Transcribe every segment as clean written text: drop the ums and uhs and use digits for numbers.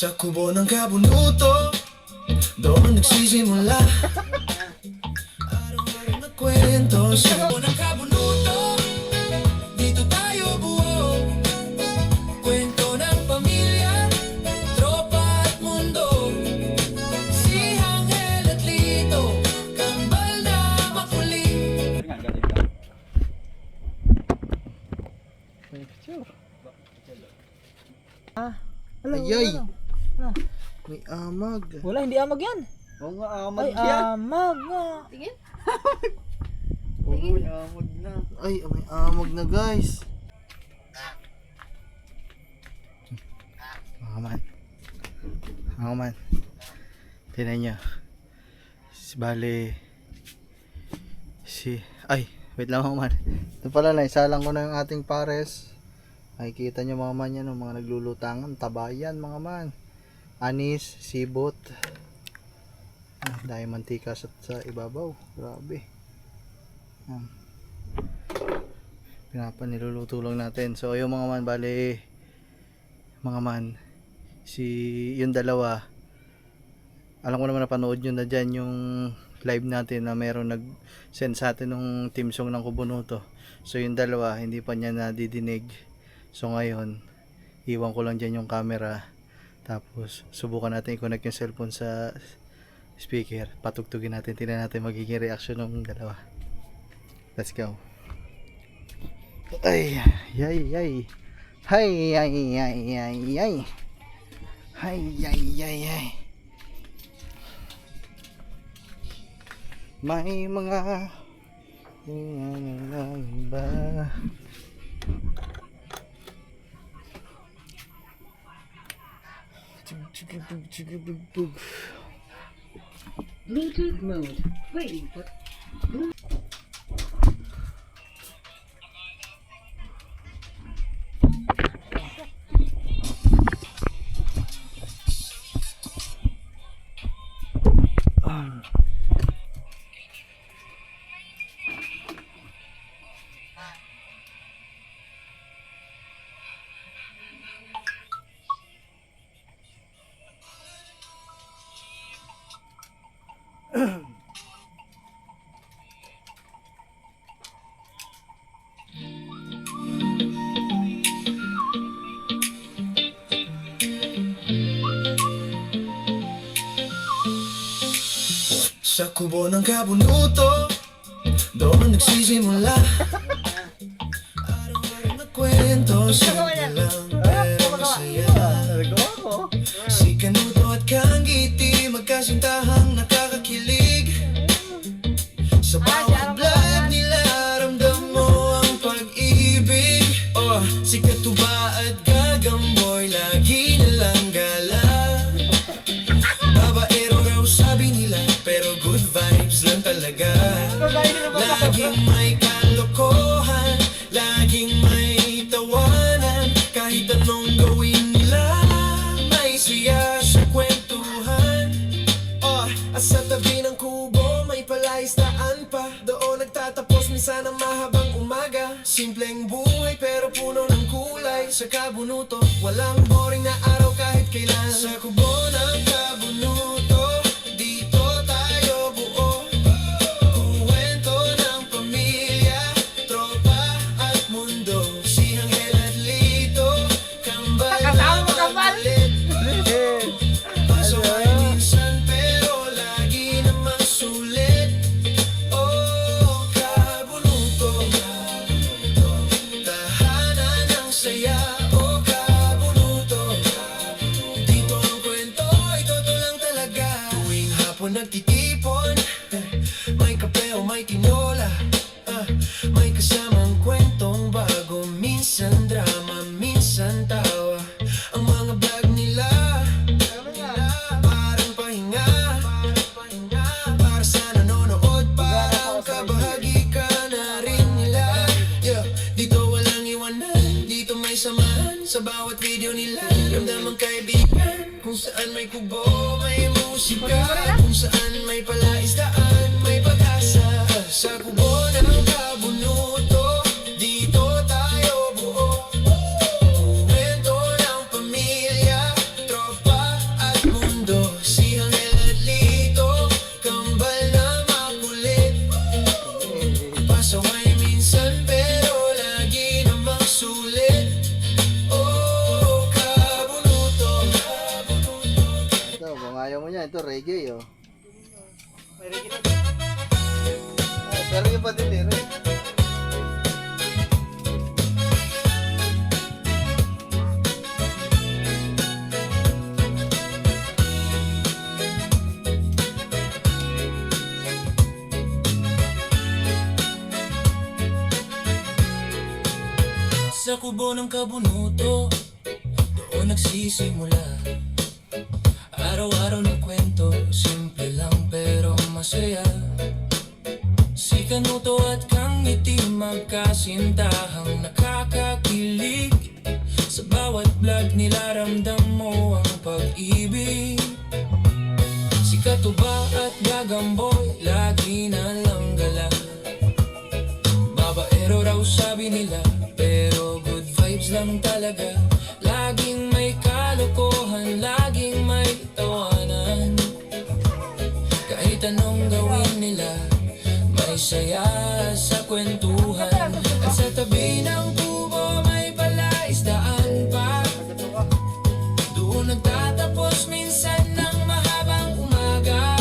Sa kubo ng kabunuto, doon nagsisimula araw-araw na kwento. Sa kubo ng kabunuto, dito tayo buo. Kwento ng pamilya, tropa at mundo. Si Angel at Lito, kambal na makulit. Hello, Ayay! ano? May amag. Wala, hindi amag yan. Oo nga, amag Ay, yan. amag nga. Tingin? Oo, may amag na. Ay, may amag na guys. Mga man. Mga man. Tignan nyo. Bale. Ay, wait lang mga man. Ito pala na, isalang ko na yung ating pares. Nakikita nyo mga man yan, mga naglulutangan. Tabayan mga man. Anis, sibot. Dahil mantika sa ibabaw. Grabe. Niluluto lang natin. So yung mga man, bale mga man, yung dalawa, alam ko naman napanood nyo na dyan yung live natin na meron nag send sa atin ng team song ng Kubunuto. So yung dalawa hindi pa niya nadidinig. So ngayon iwan ko lang dyan yung camera, tapos subukan natin i-connect yung cellphone sa speaker, patugtugin natin, tingnan natin magiging reaction ng dalawa. Let's go. Ay ay ay ay ay ay ay ay ay ay ay ay. May mga ba? Bluetooth mode. Waiting for. Sa kubo ng kabunuto, doon nagsisimula araw-araw na kwento. Simple lang pero masaya. Si Kanuto at Kangiti, magkasintahang nakakakilig. Sa bawat vlog nila, ramdam mo ang pag-ibig. Oh, si Katuba at Gagamboy, lagi nilang gala. Babaero raw sabi nila, pero good vibes lang talaga. Laging may kalokohan, laging may tawanan. Kahit anong gawin nila, may siya sa kwentuhan. Oh, at sa tabi ng kubo, may palaisdaan pa. Doon nagtatapos minsan ang mahabang umaga. Simpleng buhay pero puno ng kulay. Sa kabunuto, walang boring na araw kahit kailan. Sa kubo ng kabunuto, dito tayo buo. Kuwento ng pamilya, tropa at mundo. Si Angel at Lito, kambal na makulit. Pasaway minsan pero lagi namang sulit. Oh, kabunuto, tahanan ng saya. Oh, kabunuto, dito ang kwento ay totoo lang talaga. Tuwing hapon nagtitipon, may kape o may tinola. May kasamang kwentong bago, minsan drama, minsan tawa. Ang mga vlog nila, parang pahinga, para sa nanonood, parang kabahagi ka na rin nila. Yeah, dito walang iwanan, dito may samahan. Sa bawat video nila, ramdam ang kaibigan. Kung saan may kubo, may musika. Kung saan may palaisdaan, may pag-asa. Sa kubo ng kabunuto, dito tayo buo. Kwento ng pamilya, tropa yung patilero eh. Sa kubo ng kabunuto, doon nagsisimula. Araw-araw na kwento, simple lang pero masaya. Si Kanuto at Kang Ngiti magkasintahang nakakakilig. Sa bawat vlog nila ramdam mo ang pag-ibig. Si Katuba at Gagamboy lagi na lang gala. Babaero raw sabi nila, pero good vibes lang talaga. Laging may kalokohan, laging may tawanan. Kahit anong gawin nila, may saya sa kwentuhan. At sa tabi ng kubo may palaisdaan pa. Doon nagtatapos minsan ng mahabang umaga.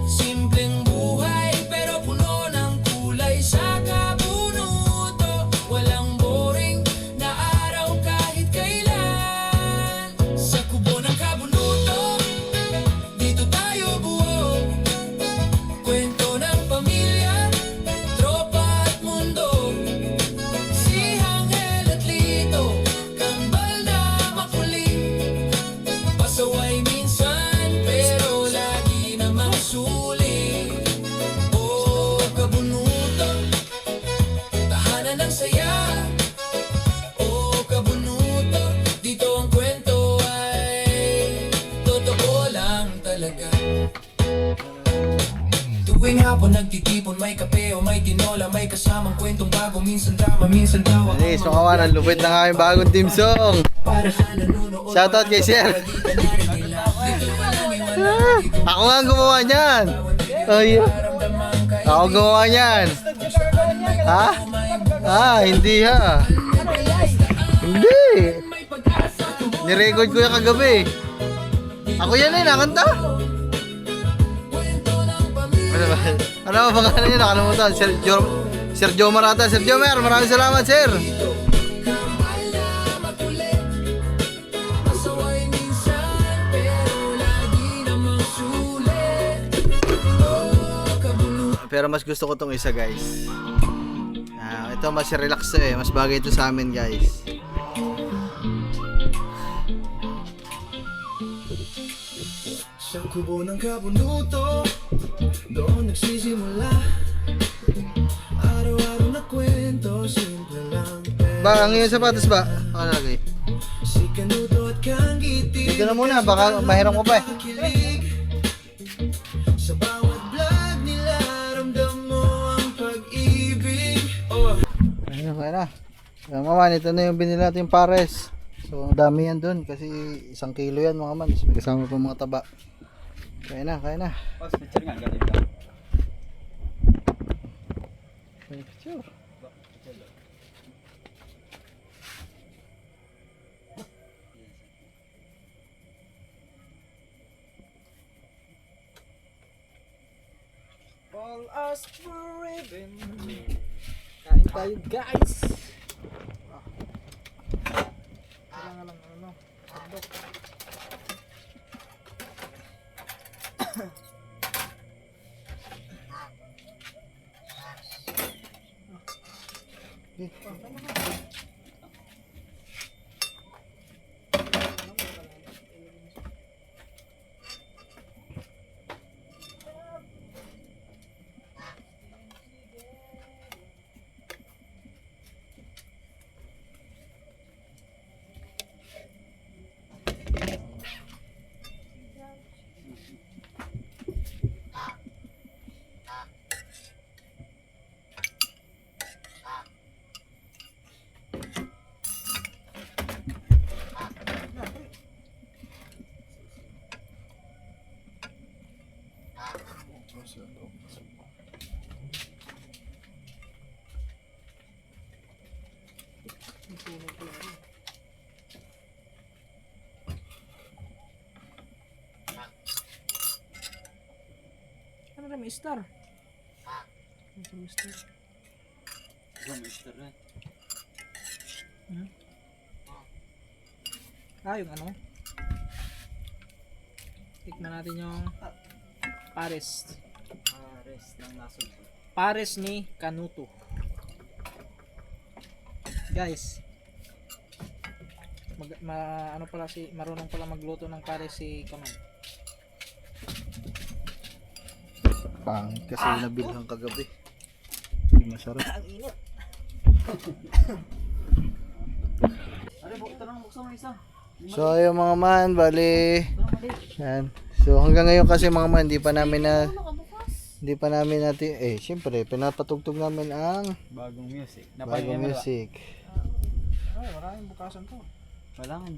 Simpleng buhay pero puno ng kulay sa kabunuto. Walang boring na araw kahit kailan. Sa kubo ng kabunuto, dito tayo buo. Kwento ng pamilya, tropa at mundo. Si Hangel at Lito, kambal na makulit. Pasaway minsan pero lagi namang sulit. Oh, kabunuto, tahanan ng saya. Oh, kabunuto, dito ang kwento ay totoo lang talaga. Tuwing hapon nagtitipon, may kape o may tinola, may kasamang kwentong bago, minsan drama, minsan tawa. Anis, mga man, ang lupit ng aming bagong team song. Para sa nanonood, Shoutout kay Sir. Ako nga ang gumawa niyan. Ay, ako gumawa niyan. Ha? Hindi ha. Hindi. Nirecord ko yung kagabi. Ako yan eh, nakanta. Ano ba? Ano ba pangalan niya? Nakalimutan. Sir Joe Marata. Sir Joe Mer, maraming salamat, sir. pasaway minsan pero lagi namang sulit. Oh, kabunuto. Pero mas gusto ko tong isa, guys. Ito mas relax to eh. Mas bagay ito sa amin, guys. Sa kubo ng kabunuto, doon nagsisimula. Araw-araw na kwento, simple lang pero Ba, ang iyong sapatos ba? Ano lagay? si Kanuto at Kang Ngiti Dito na muna, baka mahirap ko pa eh. magkakakilig. Sa bawat vlog nila, ramdam mo ang pag-ibig. Oh. Ayun, kaya na. Mga man, ito na yung binili natin pares. So, ang dami yan dun kasi 1 kilo yan mga man. May kasama pa mga taba. Kaya na, kaya na. Picture. All us for ribbon. Kain tayo, guys. Kailangan lang ano, hotdog. Ano na may star? Mister. Mister na. Yung ano? Tikman natin yung Pares. Rest ng nasod. Pares ni Canuto. Guys. Ano pala marunong pala magluto ng pares si Kaman. Pangit kasi yung nabilhan kagabi. Hindi masarap. Ang init. Buksan mo isa. So ayun mga man, bali. Yan. So hanggang ngayon kasi mga man, hindi pa namin natin, syempre, pinapatugtog namin ang Bagong music. bagong music. Maraming bukasan to. Wala nga.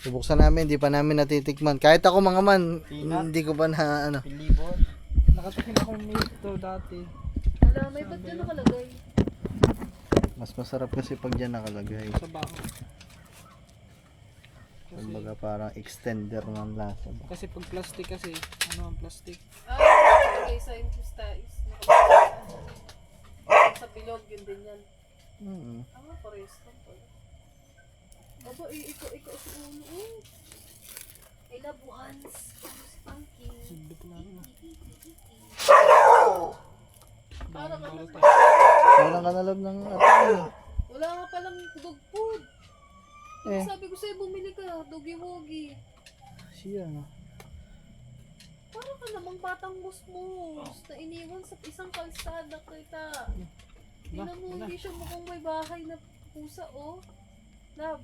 Bubuksan namin, hindi pa namin natitikman. Kahit ako mga man, hindi ko pa na ano. Pilibot. Nakatikim ako nito dati. Wala, may ba't dyan nakalagay? Mas masarap kasi pag dyan nakalagay. Sa baho. Kumbaga parang extender ng lasa. Kasi pag plastic kasi, ano ang plastic? Nakalagay sa impustais. Sa bilog, yun din yan. Parehas lang pala. Aba, ikaw si Uno. I love ones. Spunky. Sundot na rin. Para ka lang. Parang kanalog ng ato. Wala nga palang dog food. Eh. Sabi ko sa'yo, bumili ka. Doggy-woggy. Siya no. Parang ka namang batang musmus na iniwan sa isang kalsada kita. Tingnan mo, hindi siya mukhang may bahay na pusa, oh. Love,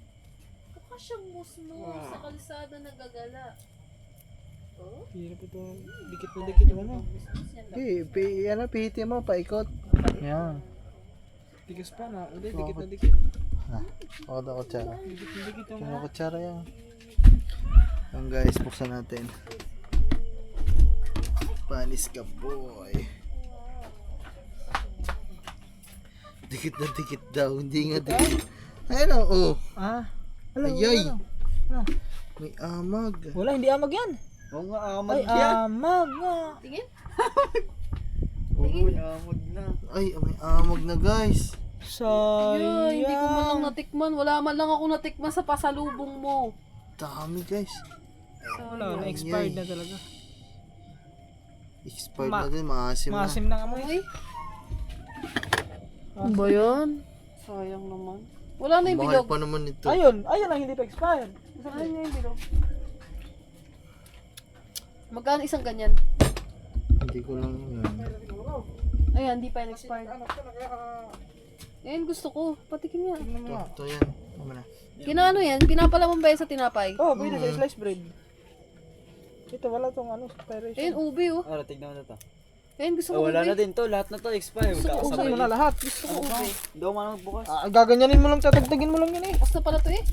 mukha siyang musmus sa kalsada na gagala. Oh? Hirap ito. Dikit na dikit yung ano. Musmus yan, love. Pihiti mo, paikot. Yan. Tigas pa na. Hindi, dikit na dikit. Ako na kutsara. Dikit na dikit yung Kaya kutsara yan. Yan guys, buksan natin. Panis ka boy. Dikit na dikit daw, hindi nga dikit. Ayun oh. Ayay. May amag. Wala, hindi amag yan. Oo nga, amag Ay, amag nga. Tingin? Oo, amag na. Ay, may amag na guys. Sayang. Hindi ko man lang natikman. Wala man lang ako natikman sa pasalubong mo. Dami guys. Wala, na-expired na talaga. Expired na din, maasim na. Maasim ng amoy. Ay. Ano ba yan? Sayang naman. Wala na yung Mahal bilog. pa naman ito. Ayun ang hindi pa expired. Ay, na yung bilog. Magkano isang ganyan? Hindi ko lang yun. Ayan, hindi pa yung expired. Ayan, gusto ko. Patikin nga. Ito yan. Tama na. Kinaano yan? Pinapalaman ba yan sa tinapay? Oh, pwede sa slice bread. Ito, wala tong ano, expiration. Ayan, ubi oh. Ara, tignan mo na to. Ayan, gusto ko Wala ubi. na din to. Lahat na to expire. Gusto ko Buksan ubi. mo na lahat. Gusto ko ubi. Hindi ako manang magbukas. Gaganyanin mo lang, tatagtagin mo lang yan eh. Basta pala to eh.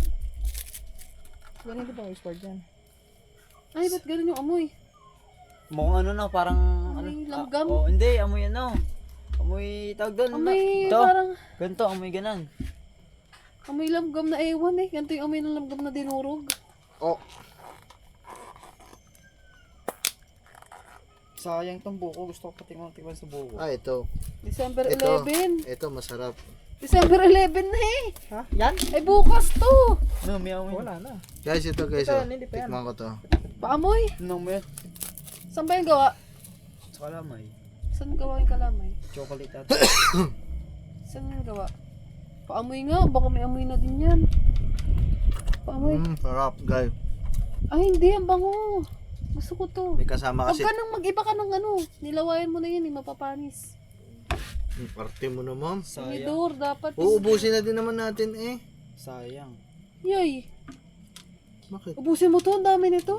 Yan, hindi pa expired yan. Ay, ba't ganun yung amoy? Mukhang ano na, parang... Amoy langgam? Oh, hindi, amoy ano. Amoy, tawag doon. Amoy Ito. parang... Ganito, amoy ganan. Amoy langgam na ewan eh. Ganito yung amoy ng langgam na dinurog. Oh, Sayang tong buko. Gusto ko patingnan sa buko. ito. December Ito. 11. Ito, masarap. December 11 na eh. Ha? Yan? Ay, bukas to. No, may amoy. Wala na. Guys, ito guys. Ito, Oh. hindi pa yan. Tikman ko to. Paamoy. No, may. Saan ba yung gawa? Sa kalamay. Saan gawa yung kalamay? Chocolate at. Saan yung gawa? Paamoy nga. Baka may amoy na din yan. Paamoy. Sarap guys. Ay, hindi. Ang bango. Gusto ko to. May kasama Huwag kasi. ka nang mag-iba ka ng ano. Nilawayan mo na yun eh. Mapapanis. Parte mo naman. Sayang. Tinidor. Dapat. Uubusin na din naman natin eh. Sayang. Yay. Bakit? Ubusin mo to. Ang dami nito.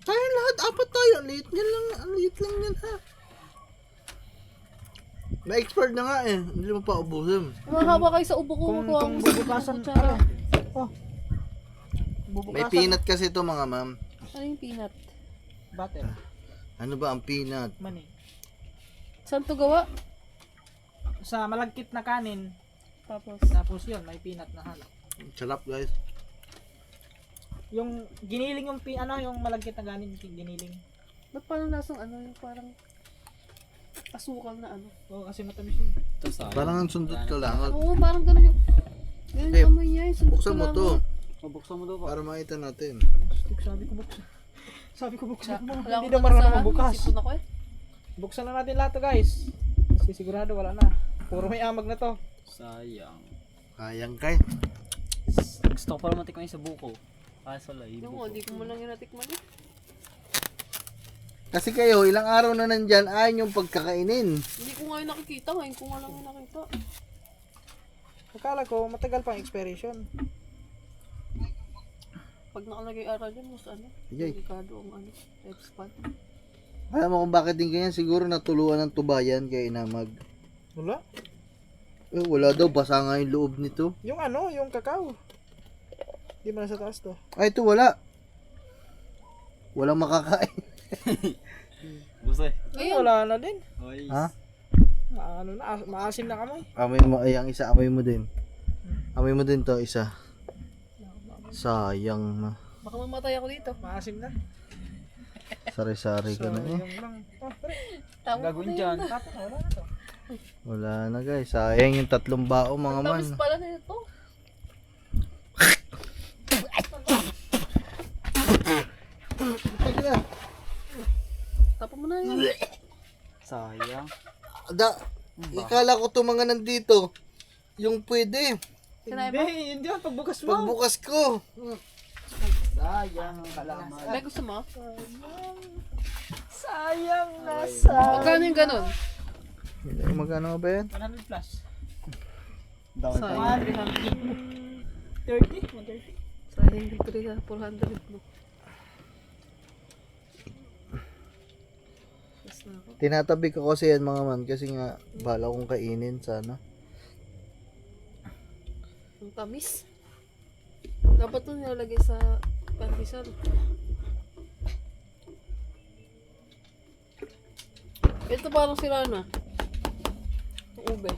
Tayo lahat, apat tayo. Ang liit niyan lang. Ang liit lang yan ha. May expired na nga eh. Hindi mo pa ubusin. Mahaba kayo sa ubo ko. Kung Kuha mo sa bubukasan, kutsara. Oh. May Bubukasan. peanut kasi ito mga ma'am. Ano yung peanut? Butter. Ano ba ang peanut? Mani. Saan to gawa? Sa malagkit na kanin. Tapos. Tapos yun, may peanut na halak. Sarap guys. Yung giniling yung malagkit na kanin, giniling. Ba't parang lasang ano yung parang asukal na ano. Oo, kasi matamis yun. Ito sa Parang ang sundot ka lang. Oo, parang ganun yung... Ganun Eh, yung amoy niya. Yung sundot Buksan ko mo lang. to. Mabuksan mo daw pa. Para makita natin. Sabi ko buksan. Sabi ko buksan mo. Wala Hindi akong na marunong basahan, magbukas. sipon ako eh. Buksan na natin lahat to guys. Kasi sigurado wala na. Puro may amag na to. Sayang. Kayang kay. Gusto ko pala matikman yung sa buko. Kaso live Yung ko. hindi ko mo lang yung natikman eh. Kasi kayo, ilang araw na nandyan, ayaw yung pagkakainin. Hindi ko nga yung nakikita. Ngayon ko nga lang yung nakita. Akala ko matagal pang expiration. Pag nakalagay araw dyan, mas ano? Yay. Delikado ang ano. Lifespan. Alam mo kung bakit din ganyan, siguro natuluan ng tubayan kaya inamag. Wala. Eh, wala daw, basa nga yung loob nito. Yung ano, yung kakao. Hindi mo na sa taas to. Ay, ito wala. Walang makakain. Gusto eh. Ayun. Wala na din. Oy. Ha? Ano na, maasim na kamay. Amoy mo, ay, ang isa, amoy mo din. Amoy mo din to, isa. Sayang na. Baka mamatay ako dito. Maasim na. Sari-sari ka na eh. Yung lang. Oh, pre. Tama Gagawin ko na dyan. yun. Tapos na, wala na to. Wala na guys, sayang yung 3 bao mga man. Tamis pala na ito. Tapo mo na yun. Sayang. Da, ikala ko to mga nandito. Yung pwede. Sinabi mo? Hindi, hindi yan. Pagbukas mo. Pagbukas ko. Sayang ang kalaman. May gusto mo? Sayang na Magkano yung ganun? Magkano ba yan? 100 plus. Sayang. 30? 130? Sayang yung 300, 400 mo. Yes na ako. Tinatabi ko kasi yan mga man kasi nga bala kong kainin sana. Ang tamis. Dapat ito nilalagay sa pandesal. Ito parang sila na. Ang ube.